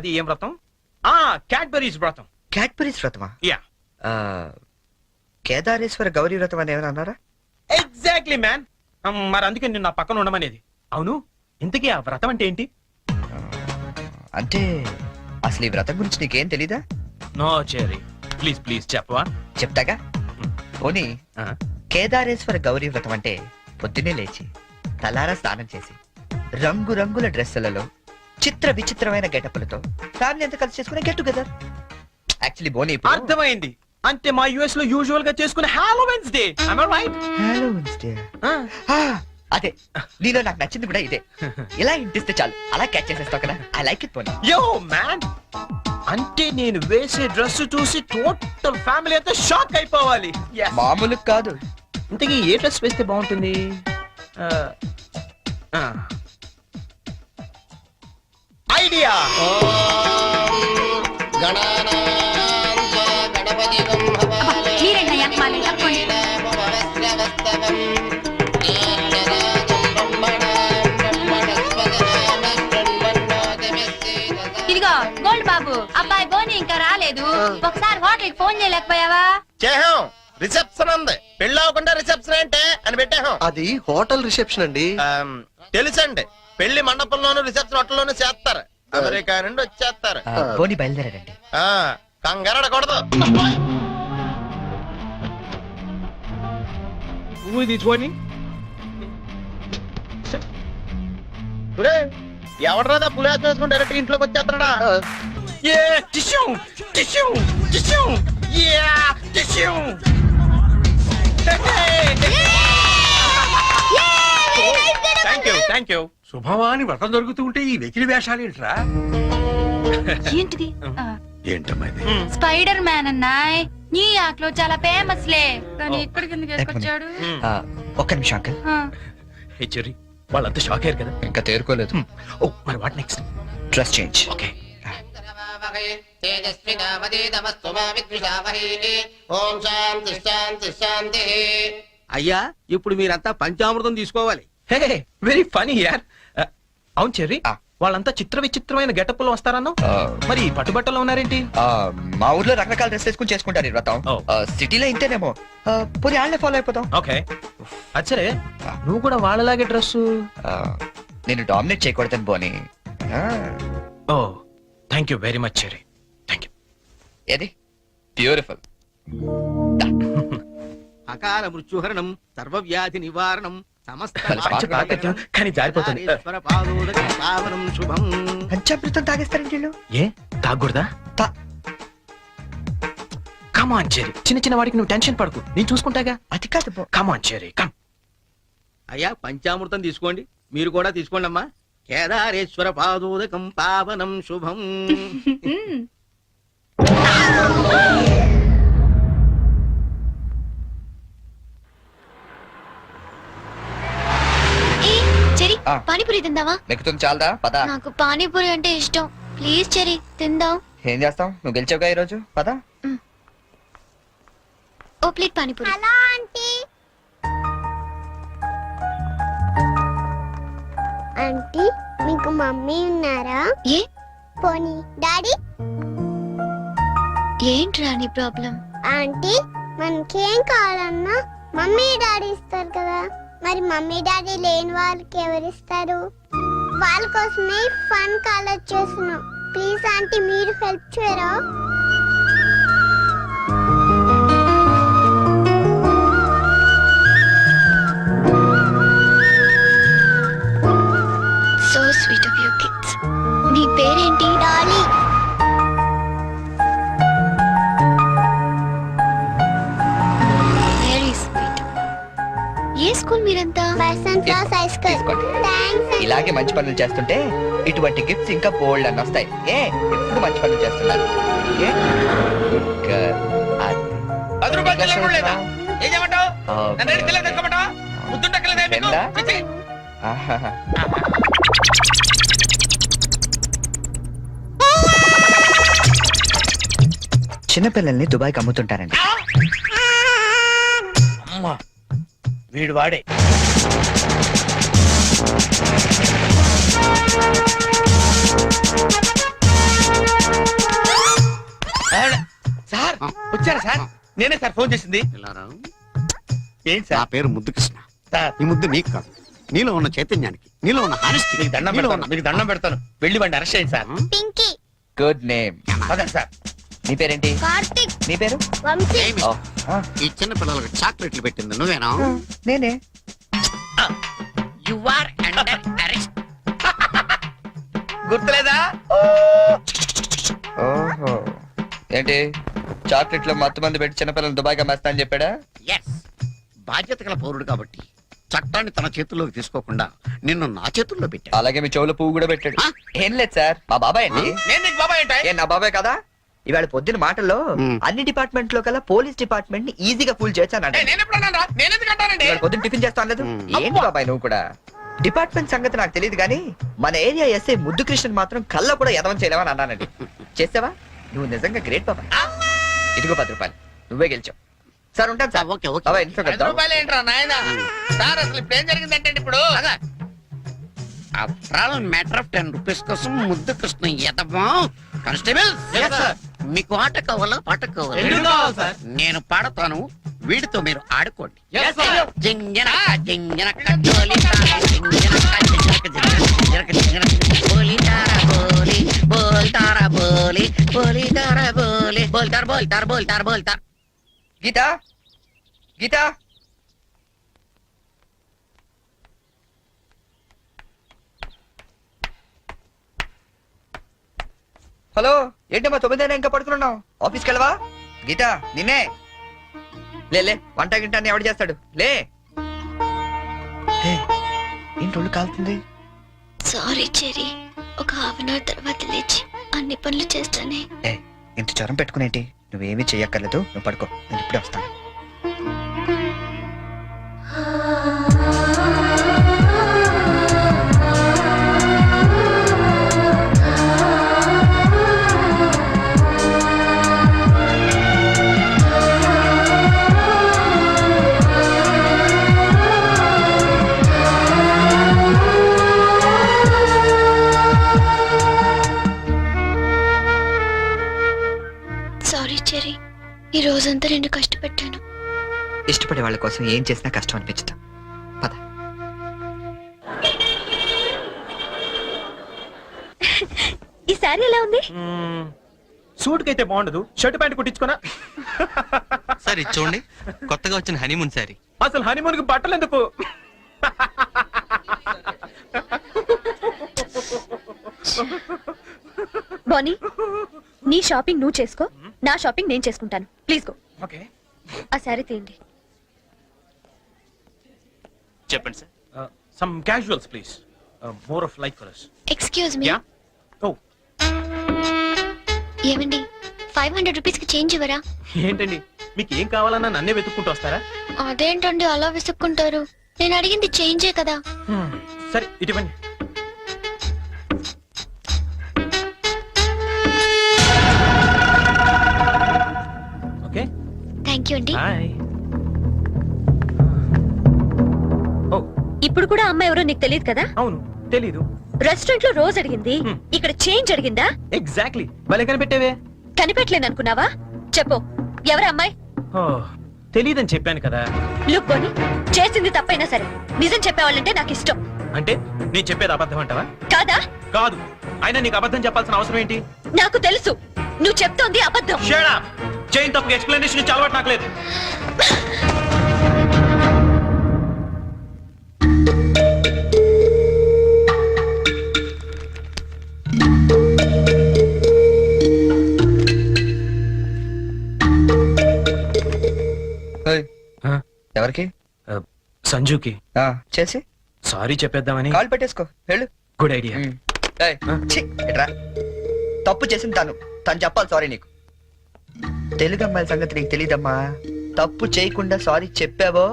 అది ఏం వ్రతం? క్యాడ్బరీస్ వ్రతం. క్యాడ్బరీస్ వ్రతమా? యా. కేదారేశ్వర గౌరీ వ్రతం అని ఏమైనా అన్నారా? Exactly man. మరి అందుకే నేను నా పక్కన ఉండమనేది. అవును, ఇంతకీ ఆ వ్రతం అంటే ఏంటి? అంటే అసలు ఈ వ్రతం గురించి నీకేం తెలీదా? నో చెర్రీ, ప్లీజ్ ప్లీజ్ చెప్పవా? చెప్తాగా. పోనీ కేదారేశ్వర గౌరీ వ్రతం అంటే పొద్దున్నే లేచి తలారా స్నానం చేసి రంగురంగుల డ్రెస్సులలో చిత్ర విచిత్రమైన గెటప్లతో ఫ్యామిలీ అంతా కలిసి చేసుకునే గెట్ టుగెదర్. యాక్చువల్లీ బోని అర్థమైంది. అంటే మా యుఎస్ లో యూజువల్ గా చేసుకునే Halloween's day. am I right? Halloween's day. అదే నీలో నాకు నచ్చింది కూడా ఇదే. ఇలా ఇంటిస్తే చాలు అలా క్యాచ్ చేసేస్తావు కదా. ఐ లైక్ ఇట్ పోనీ. యో మ్యాన్, అంటే నేను వేసే డ్రెస్ చూసి టోటల్ ఫ్యామిలీ అంతా షాక్ అయిపోవాలి. మామూలు కాదు. ఇంతకీ ఏ డ్రెస్ వేస్తే బాగుంటుంది? ఐడియా. ఇదిగో గోల్డ్ బాబు, అబ్బాయి బోని ఇంకా రాలేదు. ఒకసారి హోటల్ కి ఫోన్ చేయలేకపోయావా? చేహాం. రిసెప్షన్ ఉంది. పెళ్లి అవ్వకుండా రిసెప్షన్ అంటే అని పెట్టాం. అది హోటల్ రిసెప్షన్ అండి. తెలుసండి, పెళ్లి మండపంలోను రిసెప్షన్ హోటల్లోనూ చేస్తారు. అమెరికా నుండి వచ్చేస్తారు. బోని బయలుదేరాడండి. కంగారడకూడదు. ఎవడరాదా పులి వేసుకుని డైరెక్ట్ ఇంట్లోకి వచ్చేస్తాడా? Thank you. శుభమాని వ్రతం జరుగుతూ ఉంటే ఈ వెకిలి వేషాలు ఏంట్రా? ఏంటిది? ఏంటమ్మా ఇది? Spider man అన్నాయ్. న్యూయార్క్ లో చాలా ఫేమస్ లే, కానీ ఇక్కడికి ఎందుకు వేసుకొచ్చాడు? ఒక్క నిమిషం అంకల్. హే చెర్రీ, వాళ్ళంతా షాక్ అయ్యారు కదా. ఇంకా తేరుకోలేదు. ఓ మరి what next? Dress change. Okay. అయ్యా, ఇప్పుడు మీరంతా పంచామృతం తీసుకోవాలి. హే వెరీ ఫనీ యార్. అవును చెర్రీ, వాళ్ళంతా చిత్ర విచిత్రమైన గెటప్ లో వస్తారన్నావు. మరి పట్టుబట్టలో ఉన్నారేంటి? మా ఊర్లో రకరకాల డ్రెస్ వేసుకుని చేసుకుంటారు ఈ వ్రతం. సిటీలో ఇంతేనేమో. పోనీ వాళ్ళే ఫాలో అయిపోతాం. ఓకే, అచ్చరే నువ్వు కూడా వాళ్ళలాగే డ్రెస్. నేను డామినేట్ చేయకూడదని బోని. ఓ thank you very much Cherry. Thank you. ఏది బ్యూటిఫుల్. అకాల మృత్యుహరణం, సర్వవ్యాధి నివారణం, సమస్త కానీ జారిపోతుంది. శుభం. పంచామృతం తాగేస్తారండి వీళ్ళు. ఏ తాగకూడదా? కమాన్ చెర్రీ, చిన్న చిన్న వాడికి నువ్వు టెన్షన్ పడకు, నేను చూసుకుంటాగా. అది కాదు. కమాన్ చెర్రీ, కమ్. అయ్యా, పంచామృతం తీసుకోండి. మీరు కూడా తీసుకోండి అమ్మా. కేదారేశ్వర పాదోదకం పావనం శుభం. పానీపూరి తిందావా? నెక్కుతుంది చాలదా? పద. నాకు పానీపూరి అంటే ఇష్టం. ప్లీజ్ చెరి తిందాం. ఏం చేస్తాం, నువ్వు గెలిచావుగా ఈ రోజు. పద. ఓ plate panipuri. Hello aunty. Aunty, మీకు మమ్మీ ఉన్నారా? ఏ పోనీ డాడీ? ఏంట్రా నీ ప్రాబ్లం? ఆంటీ, మనకేం కావాలన్నా మమ్మీ డాడీ ఇస్తారు కదా. మరి మమ్మీ డాడీ లేని వాళ్ళకి ఎవరిస్తారు? వాళ్ళ కోసమే ఫన్ కాలేజ్ చేస్తున్నాం. ప్లీజ్ ఆంటీ, మీరు హెల్ప్ చేయరా? So sweet of you kids. నీ పేరేంటి? డాలీ. Very sweet. ఏ స్కూల్ మీరంతా? Basant Rao high school. Thanks. ఇలాగే మంచి పనులు చేస్తుంటే ఇటువంటి గిఫ్ట్స్ ఇంకా బోల్డ్ అని వస్తాయి. ఎప్పుడు మంచి పనులు చేస్తున్నారు. చిన్నపిల్లల్ని దుబాయ్కి అమ్ముతుంటారండి. వీడు వాడే. సార్ వచ్చారా సార్? నేనే సార్ ఫోన్ చేసింది. ఏంటి నా సార్? పేరు ముద్దు కృష్ణ. సార్ ఈ ముద్దు నీకు కాదు, నీలో ఉన్న చైతన్యానికి, నీలో ఉన్న హానెస్టీ. మీకు దండం పెడతాను, మీకు దండం పెడతాను. వెళ్ళి వాడిని అరెస్ట్ చేయండి సార్. Pinky, good name. అదే సార్. నీ పేరేంటి? కార్తిక్, నీ పేరు? వంశీ. ఓ, ఆ, ఈ చిన్న పిల్లలకు చాక్లెట్లు పెట్టింది నువ్వేనా? నేనే. You are under arrest. గుర్తులేదా? ఓహో, ఏంటి చాక్లెట్ లో మత్తు మంది పెట్టి చిన్నపిల్లలు దుబాయ్గా మేస్తా అని చెప్పాడా? ఎస్, బాధ్యత గల పౌరుడు కాబట్టి చట్టాన్ని తన చేతుల్లోకి తీసుకోకుండా నిన్ను నా చేతుల్లో పెట్టాడు. అలాగే మీ చెవులో పువ్వు కూడా పెట్టాడు. ఏం లేదు సార్, మా బాబాయ్ అండి. నేను నీకు బాబాయ్ ఏంటి? ఏ నా బాబాయ్ కదా? ఇవాళ పొద్దున మాటల్లో మ్. అన్ని డిపార్ట్మెంట్ లో కల్లా పోలీస్ డిపార్ట్మెంట్ ని ఈజీగా ఫుల్ చేశానండి. నేను ఎప్పుడు అన్నాను రా? నేను ఎందుకు అంటానండి? ఇవాళ పొద్దున టిఫిన్ చేస్తాను లేదు. మ్. ఏంటి బాబాయ్ నువ్వు కూడా? డిపార్ట్మెంట్ సంగతి నాకు తెలియదు కానీ మన ఏరియా ఎస్ఐ ముద్దు కృష్ణన్ మాత్రం కళ్ళ కూడా ఎదవం చేయలేమని అన్నానండి. చేసావా? నువ్వు నిజంగా గ్రేట్ బాబాయ్. ఇదిగో 10 రూపాయలు, నువ్వే గెలిచావు. సార్ ఉంటాను సార్. Okay, okay. బాబాయ్ ఇంట్లో 10 కలుద్దాం. రూపాయలు ఏంట్రా నాయనా? సార్ అసలు ఇప్పుడు ఏం జరిగిందంటే ఇప్పుడు మ్యాటర్ ఆఫ్ 10 రూపీస్ కోసం ముద్దు కృష్ణ ఎదవా. Constable, Yes, sir. మీకు ఆట కావాలా, పాట కావాలా? రెండు కావాలి, సార్. నేను పాడతాను, వీడితో మీరు ఆడుకోండి. Yes, sir. జింజనక జింజనక జోలితార, జింజనక జింజనక జింజనక జింజనక బోలితార బోలి, బోల్తార బోలి, బోలితార బోలి, బోల్తార బోల్తార బోల్తార బోల్తార. గీత, గీత, హలో, ఏంటమ్మా 9 ఇంకా పడుకున్నావు? ఆఫీస్కి వెళ్ళవా? గీత, నిన్నే. లే వంట గింట అని ఎవడు చేస్తాడు? లే. హే, ఏంటి ఒళ్ళు కాలుతుంది? సారీ చెరీ, ఒక హాఫ్ అన్ అవర్ తర్వాత లేచి అన్ని పనులు చేస్తానే. ఏ, ఇంత జ్వరం పెట్టుకునేంటి? నువ్వేమీ చెయ్యక్కర్లేదు, నువ్వు పడుకో, నేను ఇప్పుడే వస్తాను. సారీ చెరీ, ఈ రోజంతా నిన్ను కష్టపెట్టాను. ఇష్టపడే వాళ్ళ కోసం ఏం చేసినా కష్టం అనిపించదు. పద. ఈ సారీ ఎలా ఉంది? సూట్ కైతే బాగుండదు, షర్ట్ ప్యాంట్ కుట్టించుకోనా? సార్ ఇది చూడండి, కొత్తగా వచ్చిన హనీమూన్ శారీ. అసలు హనీమూన్ కి బట్టలు ఎందుకు? బానీ, నీ షాపింగ్ నువ్వు చేసుకో, నా షాపింగ్ నేను చేసుకుంటాను. Please go. ఓకే, ఆ సారీ తీయండి. చెప్పండి sir. Some casuals please, more of like for us. Excuse me, yeah. ఓ, ఏమండి 500 రూపీస్ కి చేంజ్ ఇవ్వరా? ఏంటండి మీకు ఏం కావాలన్నా నన్నే వెతుక్కుంటూ వస్తారా? అదేంటండి అలా విసుక్కుంటారు? నేను అడిగింది చేంజే కదా. సరే ఇటువంటి. ఓకే, థ్యాంక్ యూ అండి. బాయ్. ఓ, ఇప్పుడు కూడా అమ్మాయి ఎవరో నీకు తెలియదు కదా? అవును తెలీదు. రెస్టారెంట్ లో రోజు అడిగింది, Hmm. ఇక్కడ చేంజ్ అడిగిందా? ఎగ్జాక్ట్లీ, భలే కనిపెట్టేవే. కనిపెట్టలేను అనుకున్నావా? చెప్పు, ఎవరు అమ్మాయి? ఓ, తెలీదని చెప్పాను కదా. లుక్ బోని, చేసింది తప్పైనా సరే నిజం చెప్పేవాళ్ళంటే నాకు ఇష్టం. అంటే నేను చెప్పేది అబద్ధం అంటావా? కాదా? కాదు, అయినా నీకు అబద్ధం చెప్పాల్సిన అవసరం ఏంటి? నాకు తెలుసు నువ్వు చెప్తోంది అబద్ధం. Shut up! చైన్ తప్పుకు ఎక్స్ప్లెనేషన్ ఇచ్చి అలవాటు నాకు లేదు. ఏయ్, ఎవరికి? సంజుకి చేసి సారీ చెప్పేద్దామని. కాల్ పెట్టేసుకో, వెళ్ళు. Good idea. ఏయ్, ఛీ, ఎట్రా. తప్పు చేసింది తను చెప్పాలి సారీ నీకు. తెలుగు అమ్మాయిల సంగతి నీకు తెలీదమ్మా. తప్పు చేయకుండా సారీ చెప్పావో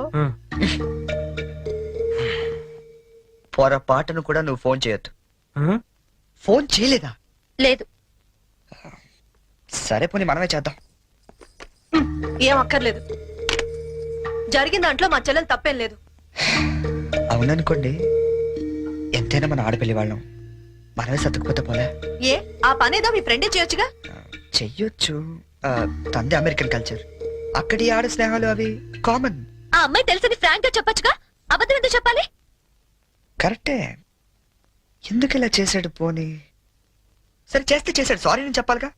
పొరపాటును కూడా నువ్వు ఫోన్ చేయొద్దు. ఫోన్ చేయలేదా? లేదు. సరే పోనీ మనమే చేద్దాం. ఏం అక్కర్లేదు, జరిగిన దాంట్లో మా చెల్లెలు తప్పేం లేదు. అవుననుకోండి, ఎంతైనా మన ఆడపిల్లి వాళ్ళం, మనమే సర్దుకుపోతే పోలే. ఏ ఆ పనేదో మీ ఫ్రెండే చేయొచ్చుగా. చెయ్యొచ్చు, తంది అమెరికన్ కల్చర్. అక్కడి ఆడ స్నేహాలు అవి కామన్. ఆ అమ్మాయి తెలుసని ఫ్రాంక్ గా చెప్పొచ్చుగా, అబద్ధం ఎందుకు చెప్పాలి? కరెక్టే. ఎందుకు ఇలా చేశాడు పోనీ? సరే చేస్తే చేశాడు, సారీ నేను చెప్పాలిగా.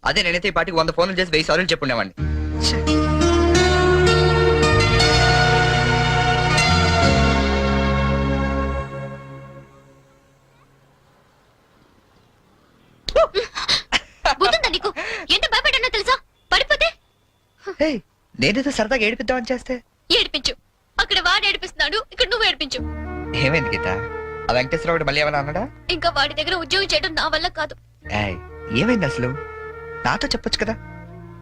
అదే నేనైతే ఈ పాటికి 100 ఫోన్లు చేసి 1000 సారీలు చెప్పుండేవాడిని. ఛే. బుద్ధుందా నీకు? ఎంత భయపడ్డానో తెలుసా? పడిపోతే హే, నేనేదో సరదాగా ఏడిపిద్దామని చేస్తే ఏడిపించు. అక్కడ వాడు ఏడిపిస్తున్నాడు, ఇక్కడ నువ్వు ఏడిపించు. ఏమైంది గీత? ఆ వెంకటేశ్వరరావు మళ్ళీ ఏమన్నా అన్నాడా? ఇంకా వాడి దగ్గర ఉద్యోగం చేయడం నా వల్ల కాదు. ఏయ్, ఏమైంది అసలు? నాతో చెప్పొచ్చు కదా.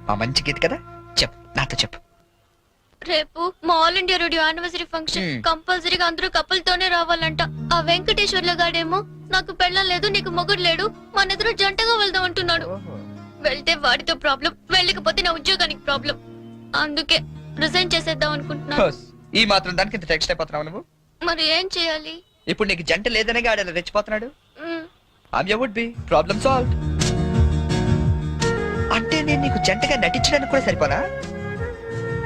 మా మంచి గీత కదా, చెప్పు, నాతో చెప్పు. రేపు మా all India radio anniversary function. కంపల్సరీగా అందరూ కపుల్ తోనే రావాలంట. ఆ వెంకటేశ్వర్ల గాడేమో నాకు పెళ్ళం లేదు, నీకు మొగుడు లేడు, మన ఇద్దరు జంటగా వెళ్దాం అంటున్నాడు. వెళ్తే వాడితో ప్రాబ్లం, వెళ్ళకపోతే నా ఉద్యోగానికి ప్రాబ్లం. అందుకే రిజైన్ చేసేద్దాం అనుకుంటున్నాను. ఈ మాత్రం దానికి ఇంత టెక్స్ట్ అయిపోతున్నావు నువ్వు? మరి ఏం చేయాలి? ఇప్పుడు నీకు జంట లేదనే గాడేలా రెచ్చిపోతున్నాడు. మ్, ఆమె వుడ్ బి ప్రాబ్లమ్ సాల్వ్. అంటే నేను నీకు జంటగా నటించడానికి కూడా సరిపోనా?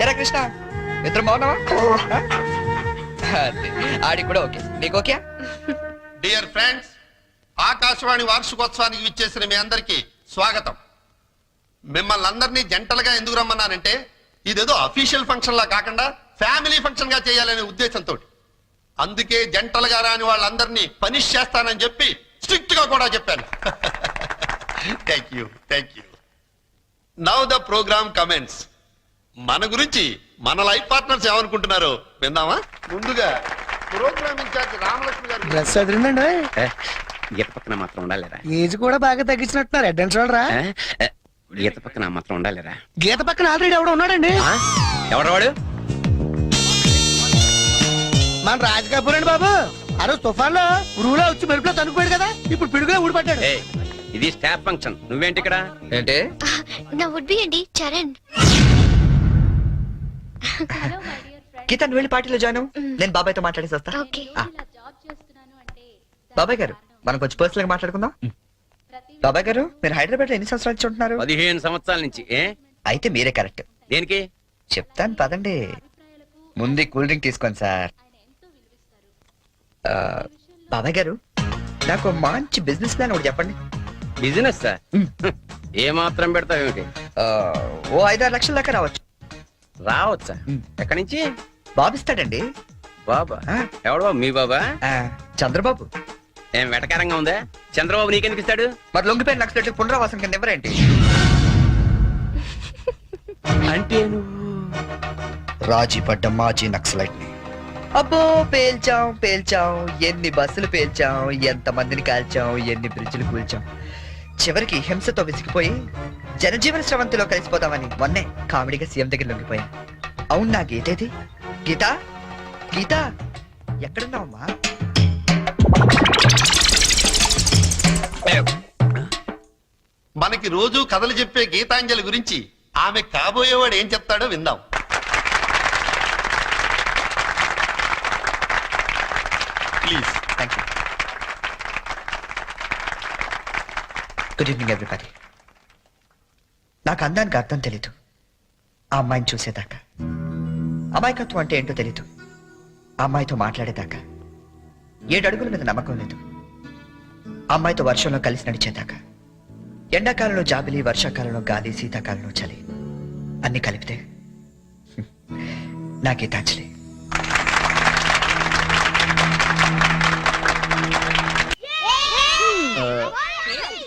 ఎరా కృష్ణ, ఇద్దరు బాగున్నావా? అదే, ఆడి కూడా ఓకే, నీకు ఓకే? డియర్ ఫ్రెండ్స్, ఆకాశవాణి వార్షికోత్సవానికి విచ్చేసిన మీ అందరికీ స్వాగతం. మిమ్మల్ని అందరినీ జంటలుగా ఎందుకు రమ్మన్నానంటే, ఇదేదో అఫీషియల్ ఫంక్షన్ లా కాకుండా ఫ్యామిలీ ఫంక్షన్ గా చేయాలనే ఉద్దేశంతో. అందుకే జంటలుగా రాని వాళ్ళందరినీ పనిష్ చేస్తానని చెప్పి స్ట్రిక్ట్ గా కూడా చెప్పాను. Thank you, thank you. Now the programme comments. మన గురించి మన లైఫ్ పార్ట్నర్స్ ఏమనుకుంటున్నారో విందామా? ముందుగా ప్రోగ్రామ్ ఇన్ఛార్జ్ రామలక్ష్మి గారు. డ్రెస్ అదిరిందండి. గీత పక్కన మాత్రం ఉండాలిరా. ఏజ్ కూడా బాగా తగ్గించినట్టున్నారు. అడ్వాన్స్ చూడరా. గీత పక్కన మాత్రం ఉండాలిరా. గీత పక్కన ఆల్రెడీ ఎవడో ఉన్నాడండి. ఎవరు వాడు? మన రాజ్ కపూర్ అండి బాబు. ఆ రోజు తుఫాన్ లో ఉరువులో వచ్చి మెరుపులో తనుకుపోయాడు కదా, ఇప్పుడు పిడుగులో ఊడిపడ్డాడు. ఇది స్టాఫ్ ఫంక్షన్, నువ్వేంటి ఇక్కడ? ఏంటి? నా వుడ్ బి అండి చరణ్. గీత నువ్వు వెళ్ళి పార్టీలో జాయిన్ అవ్వు. నేను బాబాయ్తో మాట్లాడేసి వస్తా. ఓకే. బాబాయ్ గారు, మనం కొంచెం పర్సనల్ గా మాట్లాడుకుందాం. బాబాయ్ గారు, మీరు హైదరాబాద్ లో ఎన్ని సంవత్సరాలు నుంచి ఉంటున్నారు? 15 సంవత్సరాల నుంచి. ఏ అయితే మీరే కరెక్ట్. దేనికి? చెప్తాను పదండి. ముందు కూల్ డ్రింక్ తీసుకోండి సార్. బాబాయ్ గారు, నాకు మంచి బిజినెస్ ప్లాన్ ఒకటి చెప్పండి. Business sir? ఏ మాత్రం పెడతావేమిటి? ఓ 5-6 లక్షల దాకా రావచ్చు. రావచ్చా? ఎక్కడి నుంచి? బాబిస్తాడండి. బాబా? ఎవడు బాబు? మీ బాబా? చంద్రబాబు. ఏం వెటకారంగా ఉందా? చంద్రబాబు నీకెందుకు ఇస్తాడు? మరి లొంగిపోయిన నక్సలెట్లు పునరావాసం కింద ఎవరేంటి? అంటే నువ్వు రాజీ పడ్డ మాజీ నక్సలైట్ ని. అబ్బో, పేల్చాం. ఎన్ని బస్సులు పేల్చాం, ఎంత మందిని కాల్చాం, ఎన్ని బ్రిడ్జిలు కూల్చాం. చివరికి హింసతో విసిగిపోయి జనజీవన స్రవంతిలో కలిసిపోతామని మొన్నే కామెడీగా సీఎం దగ్గర లొంగిపోయా. అవును, నా గీతేది? గీత ఎక్కడున్నావమ్మా? మనకి రోజు కథలు చెప్పే గీతాంజలి గురించి ఆమె కాబోయేవాడు ఏం చెప్తాడో విందాం. Please. Thank you. Good evening everybody. నాకు అందానికి అర్థం తెలీదు. ఆ అమ్మాయిని చూసేదాకా, అమాయకత్వం అంటే ఏంటో తెలీదు. ఆ అమ్మాయితో మాట్లాడేదాకా 7 అడుగుల మీద నమ్మకం లేదు. ఆ అమ్మాయితో వర్షంలో కలిసి నడిచేదాకా, ఎండాకాలంలో జాబిలి, వర్షాకాలంలో గాలి, శీతాకాలంలో చలి, అన్ని కలిపితే నా గీతాంజలి.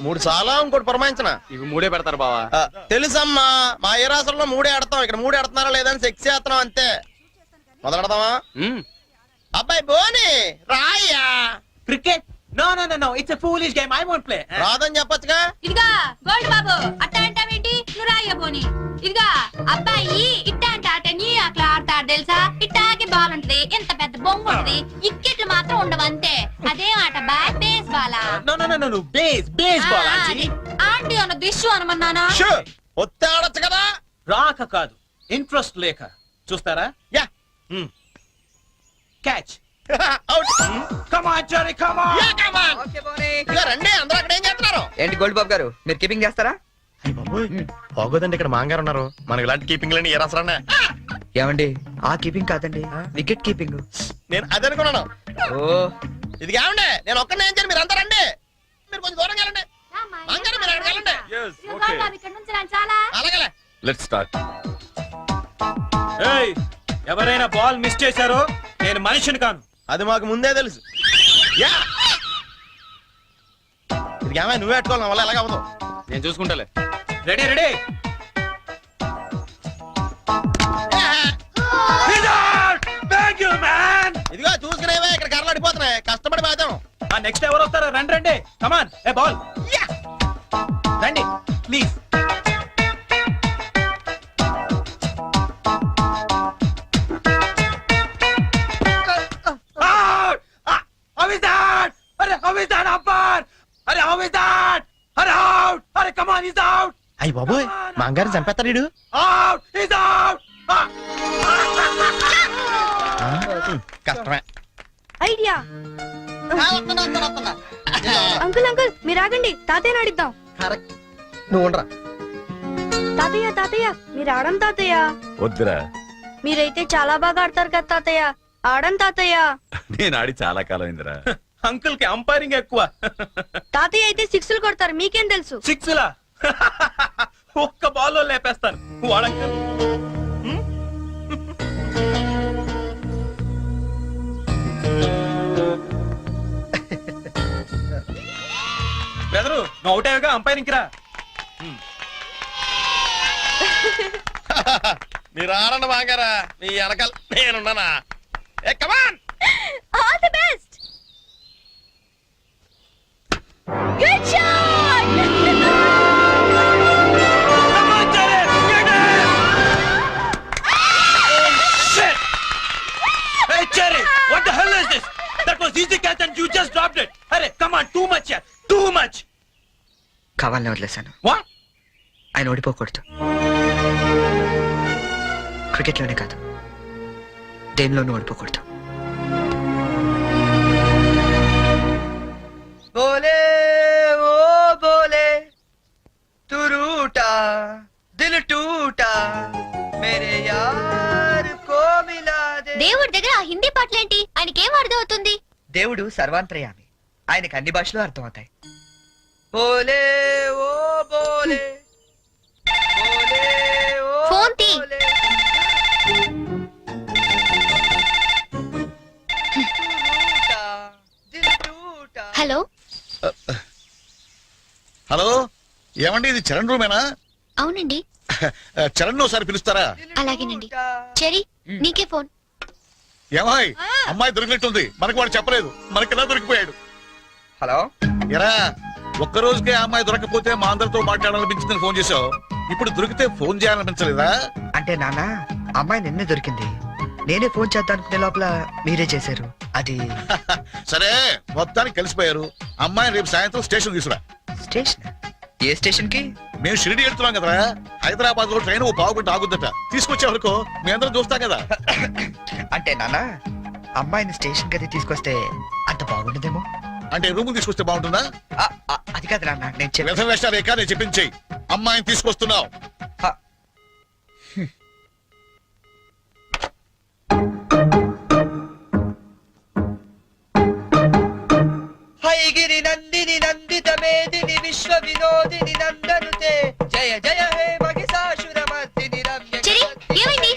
మూడు చాలా ఇంకోటి పురమాయించిన. ఇవి 3 పెడతారు బావా. తెలుసమ్మా, మా ఏ రాష్ట్రంలో 3 ఆడతాం, ఇక్కడ 3 ఆడుతున్నారా లేదని సెక్స్ చేస్తున్నాం అంతే. మొదలెడదామా? అబ్బాయి బోని రాయ్యా. Cricket? No no no no, it's a foolish game, I won't play. రాదని చెప్పొచ్చుగా. ఇదిగా గోల్డ్ బాబు, అట్ట అంటావేంటి? నువ్వు రాయబోని. ఇదిగా అబ్బాయి ఇట్ట అంటే ఆట నీ అట్లా ఆడతాడు తెలుసా? ఇట్టాకి బాల్ ఉంటది, ఎంత పెద్ద బొంగు ఉంటది, ఇక్కెట్లు మాత్రం ఉండవు అంతే. అదేం ఆట బా? బేస్ బాలా? No no no no, baseball aunty. Aunty అన్నది ఇష్యూ అనమన్నానా? ఒత్తే ఆడొచ్చు కదా. రాక కాదు, ఇంట్రెస్ట్ లేక. చూస్తారా? Yeah. Catch. Out. Come on Jerry, come on. Yeah, come on. ఇదిగో రండి, అందరూ అక్కడ ఏం చేస్తున్నారు? ఏంటి గోల్డ్ బాబు గారు, మీరు కీపింగ్ చేస్తారా? అయ్య బాబోయ్ బాగోదండి, ఇక్కడ మాంగారు ఉన్నారు. మనకి ఇలాంటి కీపింగ్ లేని ఏ రాసరానే. ఏమండి ఆ కీపింగ్ కాదండి, వికెట్ కీపింగ్. నేను అదే అనుకున్నాను. ఓ ఇది కావండి, నేను ఒక్కనే ఏం చేయను, మీరు అంతా రండి. మీరు కొంచెం దూరం వెళ్ళండి. మాంగారు మీరు అక్కడికి వెళ్ళండి. ఇక్కడ నుంచి రండి, చాలా అలాగే లెట్స్ స్టార్ట్. ఎవరైనా బాల్ మిస్ చేశారో నేను మనిషిని కాను. అది మాకు ముందే తెలుసు. యా ఇది ఏమై నువ్వే పెట్టుకోవాలి, నా వల్ల ఎలాగ అవ్వదు. నేను చూసుకుంటాలే. Ready ready. ఇదిగో చూసుకునేవే, ఇక్కడ కర్రలు అడిపోతున్నాయి, కష్టపడి పోతాం. నెక్స్ట్ ఎవరు వస్తారో రండి రండి. కమాన్ ఏ బాల్ రండి ప్లీజ్. అయ్యి బాబోయ్ మాంగారు చంపేస్తాడు వీడు. కష్టమే. ఐడియా. అంకుల్ అంకుల్ మీరు ఆగండి, తాతయ్య ఆడిద్దాం. కరెక్ట్, నువ్వు ఉండరా. తాతయ్య తాతయ్య మీరు ఆడం తాతయ్య. వద్దురా, మీరైతే చాలా బాగా ఆడతారు కదా తాతయ్య. ఆడం తాతయ్య. నేను ఆడి చాలా కాలం అయిందిరా. అంకుల్ కి అంపైరింగ్ ఎక్కువ. తాతయ్య అయితే సిక్స్లు కొడతారు, మీకేం తెలుసు? సిక్స్ లా ఒక్క బాల్ లో లేపేస్తాను వాడంకల్. బెదరు నువ్వు అవుట్ అయ్యాగా అంపైరింగ్ రా. మీరు ఆడండి మాంగారా, మీ వెనకాల నేనున్నానా. ఏ come on. All the best. Good shot. Hey Cherry, what the hell is this? That was easy catch and you just dropped it. Arey, come on, too much here. Too much. కావాలని వదిలేశాను. What? ఆయన ఓడిపోకూడదు. Cricket లోనే కాదు, దేనిలోనూ ఓడిపోకూడదు. బోలే ఓ బోలే తు రూటా దిల్ టూటా మేరే యార్ కో మిలా they. దేవుడి దగ్గర ఆ హిందీ పాటలేంటి? ఆయనకేం అర్థం అవుతుంది? దేవుడు సర్వాంతర్యామి, ఆయనకు అన్ని భాషలు అర్థమవుతాయి. బోలే ఓ బోలే బోలే ఓ ఫోన్ తీ. బోలే. హలో హలో, ఏమండి ఇది చరణ్ రూమేనా? అవునండి. చరణ్ ఒకసారి పిలుస్తారా? అలాగేనండి. చెరీ నీకే ఫోన్. ఏమాయ్, అమ్మాయి దొరికినట్టుంది, మనకు వాడు చెప్పలేదు, మనకెలా దొరికిపోయాడు? హలో ఎరా, ఒక్క రోజుకే ఆ అమ్మాయి దొరకపోతే మా అందరితో మాట్లాడాలనిపించిందని ఫోన్ చేసావు, ఇప్పుడు దొరికితే ఫోన్ చేయాలనిపించలేదా? అంటే నాన్న, అమ్మాయి నిన్నే దొరికింది, నేనే ఫోన్ చేద్దాం అనుకునే లోపల మీరే చేశారు. అది సరే, మొత్తానికి కలిసిపోయారు. అమ్మాయిని రేపు సాయంత్రం స్టేషన్ తీసుకురా. స్టేషన్? ఏ స్టేషన్ కి? మేము షిరిడి వెళ్తున్నాం కదరా, హైదరాబాద్ లో ట్రైన్ ఓ పావు గంట ఆగుద్దట, తీసుకొచ్చే వరకు మీ అందరం చూస్తాం కదా. అంటే నాన్న, అమ్మాయిని స్టేషన్ గది తీసుకొస్తే అంత బాగుండదేమో. అంటే రూమ్ తీసుకొస్తే బాగుంటుందా? అది కాదు నాన్న, నేను చెప్పి వ్యర్థం వేషాలు ఎక్క, నేను చెప్పించేయి. అమ్మాయిని తీసుకొస్తున్నావు. హైగిరి నందిని నందిత మేదిని విశ్వ వినోదిని నందనుతే జయ జయ హే మహిషాసురమర్దిని రమ్య. చెరీ, ఏమైంది?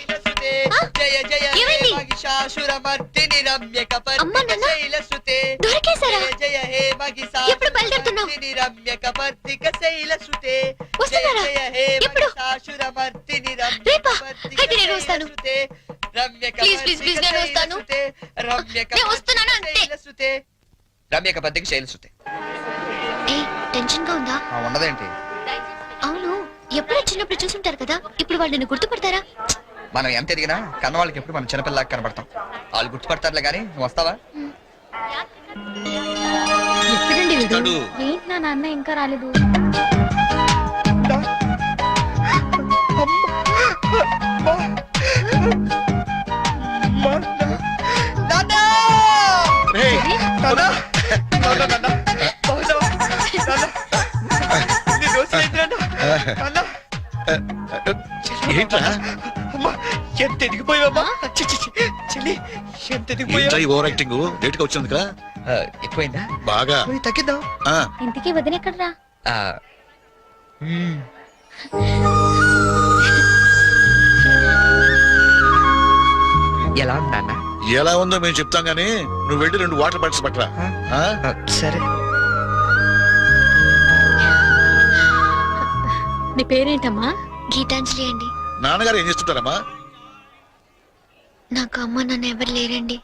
జయ జయ హే ఏమైంది? మహిషాసురమర్దిని రమ్య అమ్మా, నాన్న, శైలసుతే. దొరికేశారా? జయ జయ హే ఎప్పుడు బయలుదేరుతున్నావ్? మహిషాసురమర్దిని రమ్య కపర్దిక శైలసుతే. వస్తున్నారా? జయ జయ హే ఎప్పుడు? మహిషాసురమర్దిని రమ్య రేపా? కపర్దిక అయితే నేను వస్తాను. శైలసుతే. రమ్య ప్లీజ్, ప్లీజ్, ప్లీజ్, నేను వస్తాను. శైలసుతే. రమ్య నేను వస్తున్నాను అంతే. శైలసుతే. రమ్య కపర్దిక శైలసుతే. ఏ టెన్షన్ గా ఉందా? ఉన్నదేంటి? అవును, ఎప్పుడో చిన్నప్పుడు చూసుంటారు కదా, ఇప్పుడు వాళ్ళు నిన్ను గుర్తుపడతారా? మనం ఎంత ఎదిగినా కన్న వాళ్ళకి ఎప్పుడు మనం చిన్నపిల్లలాగా కనబడతాం. వాళ్ళు గుర్తుపడతారులే గానీ, నువ్వు వస్తావా? ఎప్పుడండి వీడు? ఇతడు. ఏంటి నా నాన్న ఇంకా రాలేదు? ఏయ్, ఏంట్రా అమ్మా, ఎంత ఎదిగిపోయావమ్మా చెల్లి ఎంత ఎదిగిపోయావు ఓవర్ యాక్టింగ్ లేట్ గా వచ్చింది కదా ఎక్కువైందా బాగా పోనీ తగ్గిద్దాం ఆ, ఇంటికి వదినెక్కడ్రా? ఆ, మ్మ్. ఎలా ఉంది నాన్న ఎలా ఉందో మేము చెప్తాం గానీ నువ్వు వెళ్ళి 2 వాటర్ బాటిల్స్ పట్టరా ఆ? సరే నీ పేరేంటమ్మా? గీతాంజలి అండి. నాన్నగారు ఏం చేస్తుంటారమ్మా? నాకు అమ్మ నాన్న ఎవరు లేరండి.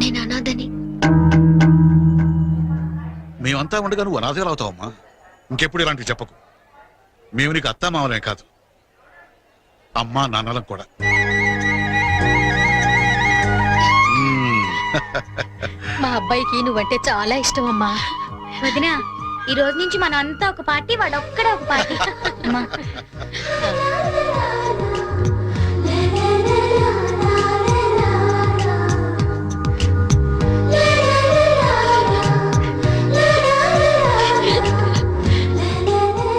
నేను అనాథని. మేమంతా ఉండగా నువ్వు అనాథలు అవుతావమ్మా. ఇంకెప్పుడు ఇలాంటివి చెప్పకు. మేము నీకు అత్తా మామలే కాదు, అమ్మా నాన్నలం కూడా. మా అబ్బాయికి నువ్వంటే చాలా ఇష్టం అమ్మా. వదినా, ఈ రోజు నుంచి మనం అంతా ఒక పార్టీ, వాడు ఒక్కడే ఒక పార్టీ. అమ్మా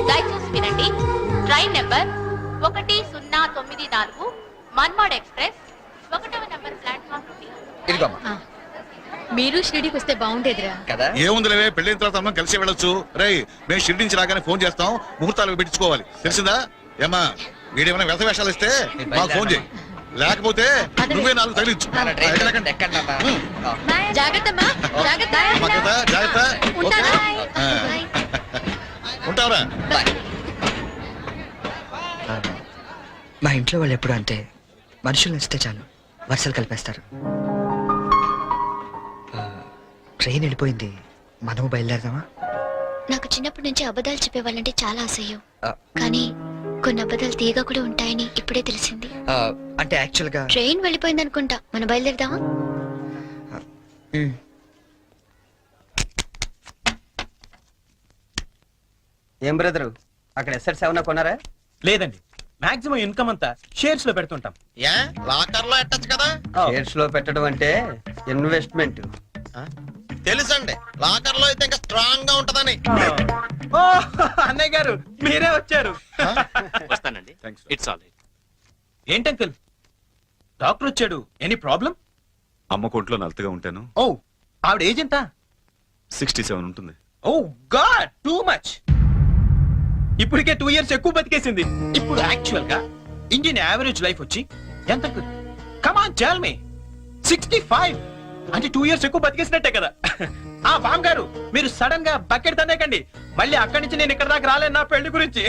దయచేసి వినండి. ట్రైన్ నెంబర్ 1094 మన్మాడ్ ఎక్స్ప్రెస్ 1వ నెంబర్ ప్లాట్ఫామ్ నుండి. ఇదిగోమ్మా మీరు షిరిడీకి వస్తే బాగుండేదిరా. కదా ఏముందిలేవే, పెళ్ళైన తర్వాత అమ్మ కలిసి వెళ్ళొచ్చు. రై, మేము షిరిడి నుంచి రాగానే ఫోన్ చేస్తాం, ముహూర్తాలు పెట్టించుకోవాలి, తెలిసిందా? ఏమ్మా, వీడేమైనా వ్యర్థ వేషాలు ఇస్తే మాకు ఫోన్ చేయి, లేకపోతే నువ్వే 4 తగిలించు. ఎక్కండి నాన్న. జాగ్రత్త జాగ్రత్త. జాగ్రత్త. ఓకే? ఆ. ఉంటావరా? మా ఇంట్లో వాళ్ళు ఎప్పుడు అంతే, మనుషులు నచ్చితే చాలు వరుసలు కలిపేస్తారు. ట్రైన్ వెళ్ళిపోయింది, మనము బయలుదేరదామా? నాకు చిన్నప్పటి నుంచి అబద్ధాలు చెప్పేవాళ్ళంటే చాలా అసహ్యం. ఆ, కానీ కొన్ని అబద్ధాలు తీగా కూడా ఉంటాయని ఇప్పుడే తెలిసింది. ఆ, అంటే యాక్చువల్ గా ట్రైన్ వెళ్ళిపోయింది అనుకుంటా, మనం బయలుదేరదామా? మ్, ఏం బ్రదరు, అక్కడ ఎస్ఎట్స్ ఏమన్నా కొన్నారా? లేదండి, మాక్సిమం ఇన్కమ్ అంతా షేర్స్ లో పెడుతుంటాం. ఏ లాకర్ లో ఎట్టచ్చు కదా? షేర్స్ లో పెట్టడం అంటే ఇన్వెస్ట్మెంట్. తెలుసండి, లాకర్ లో అయితే ఇంకా స్ట్రాంగ్ గా ఉంటదని. ఓ, అన్నయ్య గారు మీరే వచ్చారు. వస్తానండి. It's all right. ఏంటి అంకుల్, డాక్టర్ వచ్చాడు, ఎనీ ప్రాబ్లం? అమ్మ కొంట్లో నలతగా ఉంటాను. ఓ, ఆవిడ ఏజ్ ఎంత? 67 ఉంటుంది. ఓ గాడ్, టూ మచ్. ఇప్పటికే 2 years ఎక్కువ బతికేసింది. ఇప్పుడు యాక్చువల్ గా ఇండియన్ యావరేజ్ లైఫ్ వచ్చి ఎంత? Come on tell me. 65 అంటే 2 years ఎక్కువ బతికేసినట్టే కదా. ఆ బామ్ గారు, మీరు సడన్ గా బకెట్ తనేకండి, మళ్ళీ అక్కడి నుంచి నేను ఇక్కడ దాకా రాలేను నా పెళ్లి గురించి.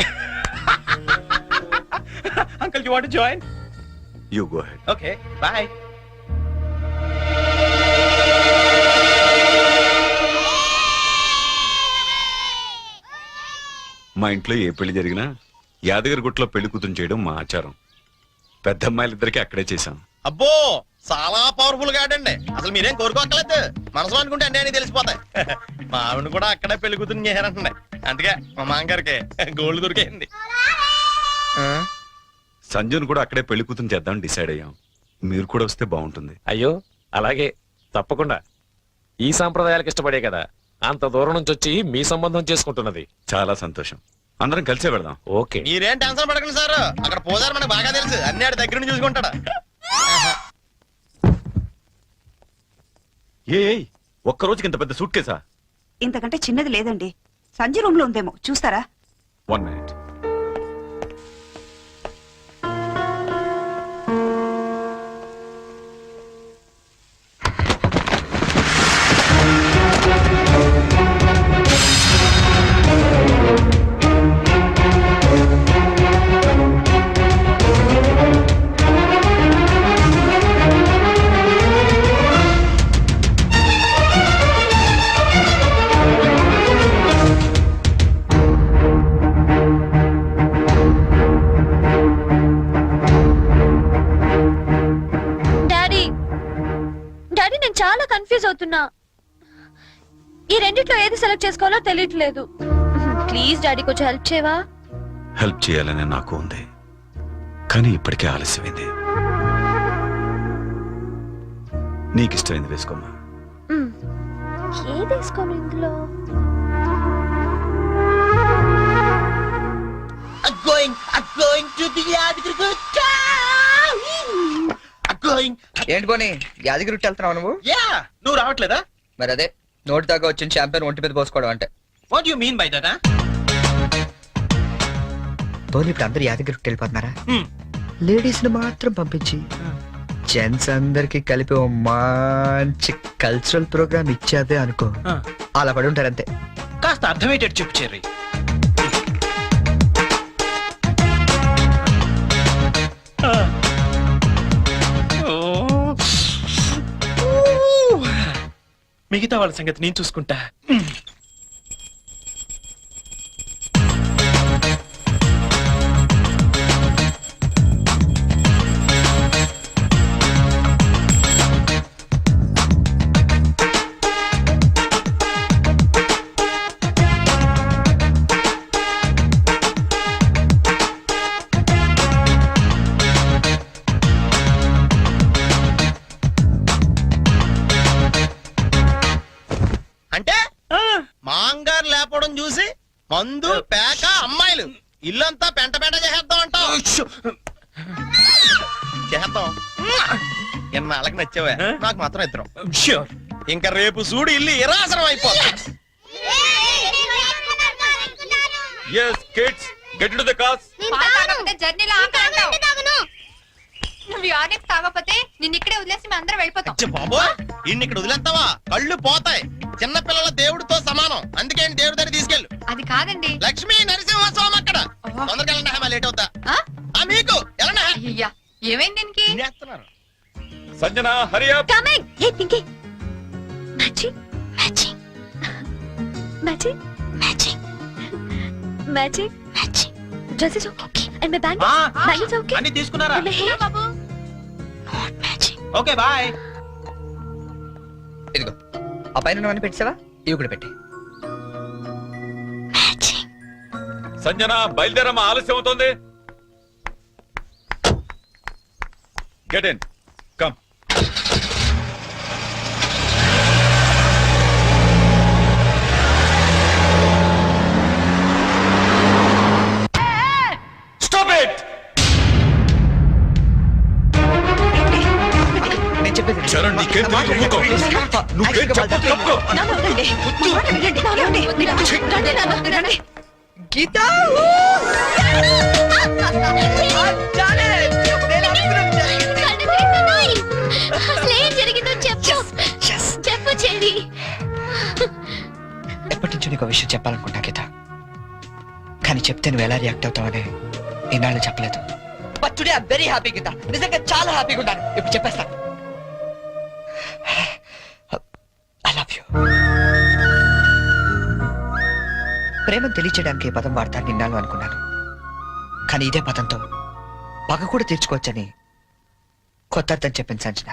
Uncle, you want to join? You go head. Okay, bye. మా ఇంట్లో ఏ పెళ్లి జరిగినా యాదగిరి గుట్లో పెళ్లి కూతురు చేయడం మా ఆచారం. పెద్ద అమ్మాయిలిద్దరికి అక్కడే చేశాం. అబ్బో, చాలా పవర్ఫుల్ గాడండి. అసలు మీరేం కోరుకోక్కర్లేదు, మనసులో అనుకుంటే అన్నీ అని తెలిసిపోతాయి. మా ఆవిడ కూడా అక్కడే పెళ్లి కూతురు చేశారంటుండే, అందుకే మా మామగారికి గోల్డ్ దొరికింది. సంజున్ కూడా అక్కడే పెళ్లి కూతురు చేద్దాం డిసైడ్ అయ్యాం. మీరు కూడా వస్తే బాగుంటుంది. అయ్యో అలాగే, తప్పకుండా. ఈ సాంప్రదాయాలకు ఇష్టపడే కదా అంత దూరం నుంచి వచ్చి మీ సంబంధం చేసుకుంటున్నది. చాలా సంతోషం, అందరం కలిసే వెళదాం. ఓకే. మీరేం టెన్షన్ పడకండి సార్, అక్కడ పోదారు మనకు బాగా తెలుసు, అన్ని ఆడి దగ్గర నుంచి చూసుకుంటాడు. ఒక్క రోజుకి ఇంత పెద్ద సూట్ కేసా? ఇంతకంటే చిన్నది లేదండి, సంజయ్ రూమ్ లో ఉందేమో, చూస్తారా? 1 minute. చాలా కన్ఫ్యూజ్ అవుతున్నా. ఈ రెండిట్లో ఏది సెలెక్ట్ చేసుకోవాలో తెలియట్లేదు. ప్లీజ్ డాడీ, కొంచెం హెల్ప్ చేయవా? హెల్ప్ చేయాలని నాకు ఉంది, కానీ ఇప్పటికే ఆలస్యమైంది. నీకు ఇష్టమైంది వేసుకోమ్మా. ఏది వేసుకోను ఇందులో? going to the Yadgirgutta. I'm going. ఏంటి పోనీ యాదగిరి వెళ్తున్నావు నువ్వు? Yeah, నువ్వు రావట్లేదా? మరి అదే నోటి దాకా వచ్చిన ఛాంపియన్ ఒంటి మీద పోసుకోవడం అంటే. What do you mean by that, huh? పోనీ ఇప్పుడు అందరు యాదగిరి వెళ్ళిపోతున్నారా? లేడీస్ ని మాత్రం పంపించి జెంట్స్ అందరికి కలిపి ఓ మంచి కల్చరల్ ప్రోగ్రామ్ ఇచ్చావే అనుకో, అలా పడి ఉంటారంతే. కాస్త అర్థమయ్యేటట్టు చెప్పు చెర్రీ. మిగతా వాళ్ళ సంగతి నేను చూసుకుంటా. అంటే మాంగారు లేపడం చూసి మందు పేక అమ్మాయిలు ఇల్లంతా పెంట పెంట చేసేద్దాం అంటావు. చేద్దాం. ఎన్నాళ్ళకి నచ్చావే, నాకు మాత్రం ఇద్దరం. Sure. ఇంకా రేపు చూడు ఇల్లు ఇరాసనం అయిపోతా. Yes, kids, get into the cars. జర్నీలో నువ్వు యూనిక్ తాగకపోతే నిన్ను ఇక్కడే వదిలేసి మేము అందరం వెళ్ళిపోతాం. అచ్చ బాబోయ్, ఇన్ని ఇక్కడ వదిలేస్తావా? కళ్ళు పోతాయి. చిన్న పిల్లల దేవుడితో సమానం. అందుకే దేవుడి దగ్గర తీసుకెళ్ళు. అది కాదండి. లక్ష్మీ నరసింహస్వామి అక్కడ. తొందరగా వెళ్ళండి, లేట్ అవుతా. మీకు వెళ్ళండి. అయ్యా, ఏమైంది దీనికి? తినేస్తున్నారు. Sanjana, hurry up. Coming. Hey, Pinky. Matching. Matching. Matching. Matching. Matching. Matching. Dress is okay. And my bag? Bag is okay. అన్ని తీసుకున్నారా? And my hair? బాబు, Not matching. Okay bye. ఇదిగో ఆ పైన పెట్టావా? ఇవి కూడా పెట్టి. Matching. సంజన, బయలుదేరమ్మా, ఆలస్యం అవుతోంది. Get in. Come. Stop it! నేను చెప్పేది చరణ్, నీకేం తెలియదు, ఊరుకో. నువ్వేం చెప్పకు, తప్పుకో. గీత అసలు ఏం జరిగిందో చెప్పు. చెప్పు చెరి. ఎప్పటి నుంచో నీకు విషయం చెప్పాలనుకుంటా గీత, కానీ చెప్తే నువ్వు ఎలా రియాక్ట్ అవుతావని ఈనాళ్ళు చెప్పలేదు. But today I very happy Geeta, నిజంగా చాలా హ్యాపీగా ఉంటాను. ఇప్పుడు చెప్పేస్తాను. I love you. ప్రేమను తెలియచేయడానికి ఈ పదం వాడతాను నిన్నాళ్ళు అనుకున్నాను, కానీ ఇదే పదంతో పగ కూడా తీర్చుకోవచ్చని కొత్త అర్థం చెప్పింది సంజన.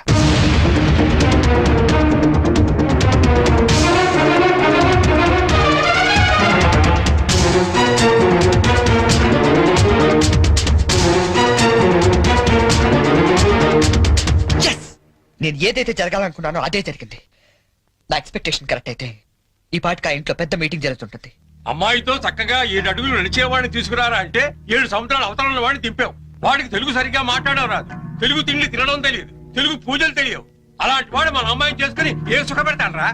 నేను ఏదైతే జరగాలనుకున్నానో అదే జరిగింది. నా ఎక్స్పెక్టేషన్ కరెక్ట్ అయితే ఈ పాటికి ఆ ఇంట్లో పెద్ద మీటింగ్ జరుగుతుంటుంది. అమ్మాయితో చక్కగా 7 అడుగులు నడిచేవాడిని తీసుకురారా అంటే 7 సంవత్సరాల అవతల వాడిని దింపావు. వాడికి తెలుగు సరిగ్గా మాట్లాడడం రాదు, తెలుగు తిండి తినడం తెలియదు, తెలుగు పూజలు తెలియవు. అలాంటి వాడు మన అమ్మాయిని చేసుకుని ఏం సుఖపెడతానరా?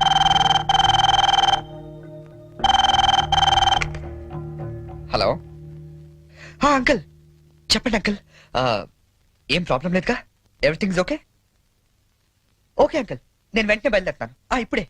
హలో అంకుల్, చెప్పండి అంకుల్. ఏం ప్రాబ్లం లేదుగా? Everything okay? ఓకే అంకుల్, నేను వెంటనే బయలుదేరుతాను. ఇప్పుడే.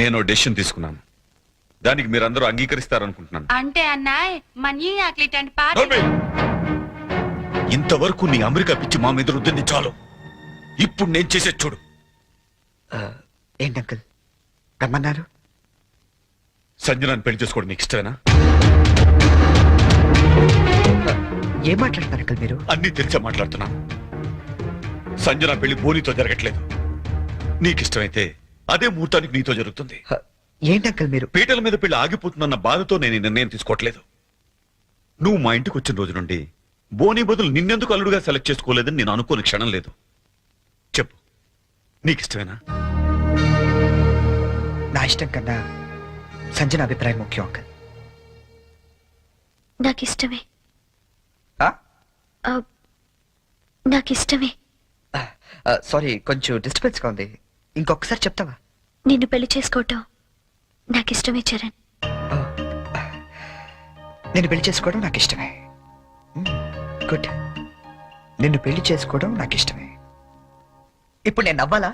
నేను డెసిషన్ తీసుకున్నాను, దానికి మీరందరూ అంగీకరిస్తారనుకుంటున్నాను. అంటే అన్నాయ్ మనీ ఆకలిటండి పాట. నోర్మి! ఇంతవరకు నీ అమెరికా పిచ్చి మా మీద రుద్దింది చాలు. ఇప్పుడు నేను చేసే చూడు. ఏంటి అంకుల్ రమ్మన్నారు? సంజనాన్ని పెళ్లి చేసుకోవడం నీకు ఇష్టమేనా? ఏం మాట్లాడుతున్నారు అంకుల్ మీరు? అన్నీ తెలిసే మాట్లాడుతున్నాను. సంజన పెళ్లి బోనితో జరగట్లేదు. నీకిష్టమైతే అదే ముహూర్తానికి నీతో జరుగుతుంది. ఏంటి అంకుల్ మీరు? పీటల మీద పెళ్లి ఆగిపోతుందన్న బాధతో నేను ఈ నిర్ణయం తీసుకోవట్లేదు. నువ్వు మా ఇంటికి వచ్చిన రోజు నుండి బోని బదులు నిన్నెందుకు అల్లుడుగా సెలెక్ట్ చేసుకోలేదని నేను అనుకోని క్షణం లేదు. చెప్పు, నీకిష్టమేనా? నా ఇష్టం కన్నా సంజన అభిప్రాయం ముఖ్యం అంకుల్. నాకిష్టమే. నాకిష్టమే. సారీ, కొంచెం డిస్టర్బెన్స్ గా ఉంది. ఇంకొకసారి చెప్తావా? నిన్ను పెళ్లి చేసుకోవటం నాకిష్టమే చరణ్. నిన్ను పెళ్లి చేసుకోవడం నాకు ఇష్టమే. గుడ్. నిన్ను పెళ్లి చేసుకోవడం నాకు ఇష్టమే. ఇప్పుడు నేను నవ్వాలా?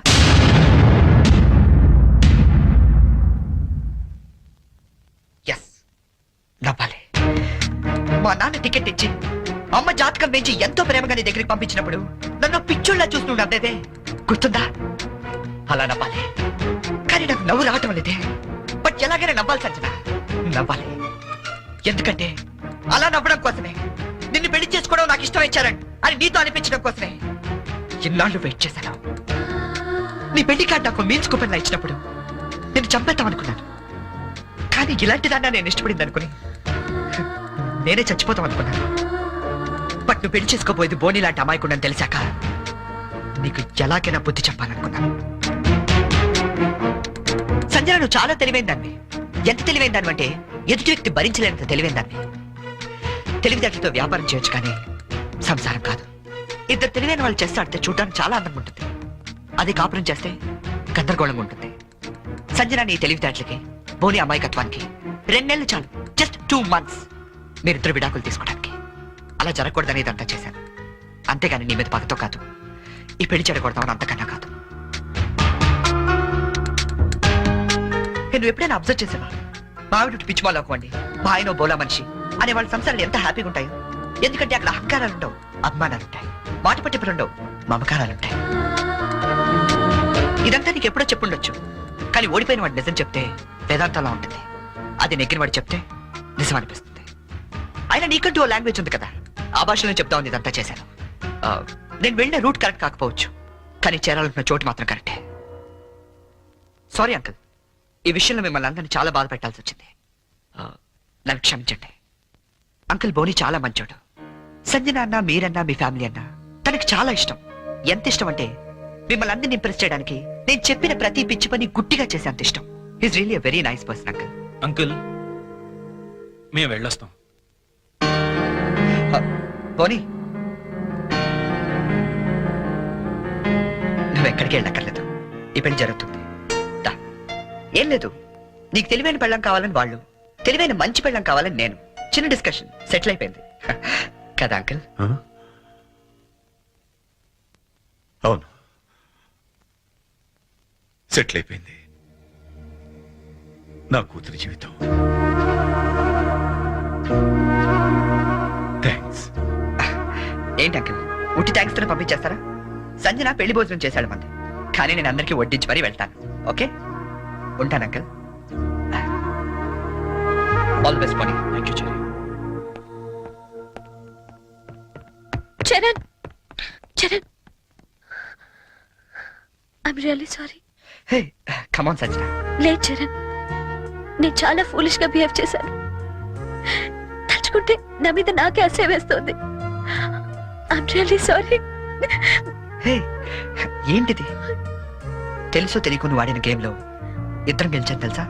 ఎస్, నవ్వాలి. మా నాన్న టికెట్ ఇచ్చి అమ్మ జాతకం వేయించి ఎంతో ప్రేమగా నీ దగ్గరికి పంపించినప్పుడు నన్ను పిచ్చోళ్ళ చూస్తుండే గుర్తుందా? అలా నవ్వాలి. కానీ నాకు నవ్వు రావటం లేదే. బట్ ఎలాగైనా నవ్వాలి సంజన, నవ్వాలి. ఎందుకంటే అలా నవ్వడం కోసమే, నిన్ను పెళ్లి చేసుకోవడం నాకు ఇష్టం ఇచ్చారని అని నీతో అనిపించడం కోసమే ఇన్నాళ్ళు వెయిట్ చేశాను. నీ పెళ్లి కార్డు నాకు మీన్స్ కూపన్లా ఇచ్చినప్పుడు నేను చంపేద్దాం అనుకున్నాను. కానీ ఇలాంటి దాన్ని నేను ఇష్టపడింది అనుకుని నేనే చచ్చిపోతాం అనుకున్నాను. బట్ నువ్వు పెళ్లి చేసుకోబోయేది బోని లాంటి అమాయకుండా తెలిసాక నీకు ఎలాగైనా బుద్ధి చెప్పాలనుకున్నాను. సంజన, నువ్వు చాలా తెలివైన దాన్ని. ఎంత తెలివైన దాన్ని అంటే ఎదుటి వ్యక్తి భరించలేనంత తెలివైన దాన్ని. తెలివితేటలతో వ్యాపారం చేయొచ్చు కానీ సంసారం కాదు. ఇద్దరు తెలివైన వాళ్ళు చేస్తే ఆడితే చూడడానికి చాలా అందంగా ఉంటుంది. అది కాపురం చేస్తే గందరగోళంగా ఉంటుంది. సంజన నీ తెలివితేటలకి బోని అమాయకత్వానికి 2 నెలలు చాలు. జస్ట్ 2 months మీరిద్దరు విడాకులు తీసుకోవడానికి. అలా జరగకూడదని ఇదంతా చేశాను. అంతేగాని నీ మీద పగతో కాదు, ఈ పెళ్లి చెడకూడదామని అంతకన్నా కాదు. నువ్వు ఎప్పుడైనా అబ్జర్వ్ చేసావా? మా ఆవిడ పిచ్చిమాలో అవ్వండి, మా ఆయన బోలా మనిషి అనే వాళ్ళ సంసారాలు ఎంత హ్యాపీగా ఉంటాయో. ఎందుకంటే అక్కడ అహంకారాలు ఉండవు, అభిమానాలుంటాయి. మాట పట్టింపులు ఉండవు, మమకారాలుంటాయి. ఇదంతా నీకు ఎప్పుడో చెప్పుండొచ్చు, కానీ ఓడిపోయిన వాడు నిజం చెప్తే వేదాంతంలా ఉంటుంది. అది నెగ్గిన వాడు చెప్తే నిజం అనిపిస్తుంది. అయినా నీకంటూ ఓ లాంగ్వేజ్ ఉంది కదా, ఆ భాషలో చెప్తా ఉంది. ఇదంతా చేశాను. నేను వెళ్ళిన రూట్ కరెక్ట్ కాకపోవచ్చు, కానీ చేరాలనుకున్న చోటు మాత్రం కరెక్టే. సారీ అంకుల్, ఈ విషయంలో మిమ్మల్ని అందరినీ చాలా బాధ పెట్టాల్సి వచ్చింది. నన్ను క్షమించండి. అంకుల్ బోని చాలా మంచోడు. సంజన అన్నా, మీరన్నా, మీ ఫ్యామిలీ అన్నా తనకి చాలా ఇష్టం. ఎంత ఇష్టం అంటే మిమ్మల్ని అందరినీ ఇంప్రెస్ చేయడానికి నేను చెప్పిన ప్రతి పిచ్చి పని గుట్టిగా చేసే అంత ఇష్టం. Is really very nice person uncle. Uncle, మేము వెళ్ళొస్తాం. బోని, నువ్వు ఎక్కడికి వెళ్ళక్కర్లేదు. ఈ పెళ్లి జరుగుతుంది. ఏం లేదు, నీకు తెలివైన పెళ్ళం కావాలని వాళ్ళు, తెలివైన మంచి పెళ్ళం కావాలని నేను. చిన్న డిస్కషన్ సెటిల్ అయిపోయింది కదా అంకుల్? అవును, సెటిల్ అయిపోయింది నా కూతురి జీవితం. థ్యాంక్స్. ఏంటి అంకుల్, ఉట్టి థ్యాంక్స్ తో పంపించేస్తారా? సంజన పెళ్లి భోజనం చేశాడు మంది, కానీ నేను అందరికీ వడ్డించి మరీ వెళ్తాను. ఓకే, ఉంటాను అంకుల్. ఆల్ బెస్ట్ పోనీ. Thank you cherry. Charan, Charan, I'm really sorry. Hey, come on Sanjana. లేదు చరణ్, నేను చాలా ఫూలిష్ గా బిహేవ్ చేశాను. తలుచుకుంటే నా మీద నాకే అసహ్యం వేస్తుంది. I'm really sorry. హే, ఏంటిది? తెలుసో తెలియకుండా వాడిన గేమ్ లో ఇద్దరం గెలిచాను తెలుసా?